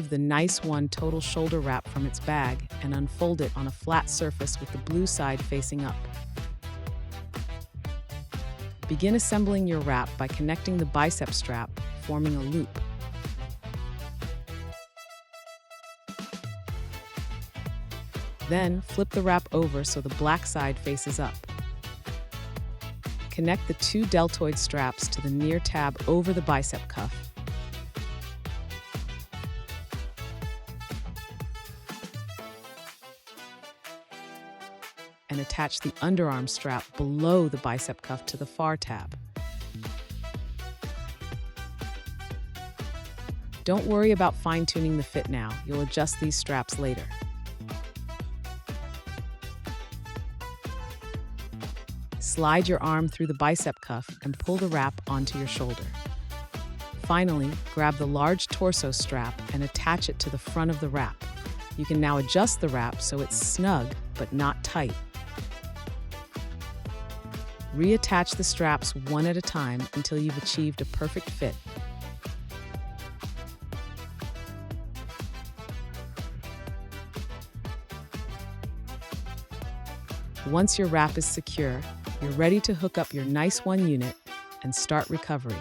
remove the NICE1 Total Shoulder Wrap from its bag and unfold it on a flat surface with the blue side facing up. Begin assembling your wrap by connecting the bicep strap, forming a loop. Then, flip the wrap over so the black side faces up. Connect the two deltoid straps to the near tab over the bicep cuff. And attach the underarm strap below the bicep cuff to the far tab. Don't worry about fine-tuning the fit now. You'll adjust these straps later. Slide your arm through the bicep cuff and pull the wrap onto your shoulder. Finally, grab the large torso strap and attach it to the front of the wrap. You can now adjust the wrap so it's snug but not tight. Reattach the straps one at a time until you've achieved a perfect fit. Once your wrap is secure, you're ready to hook up your NICE1 unit and start recovery.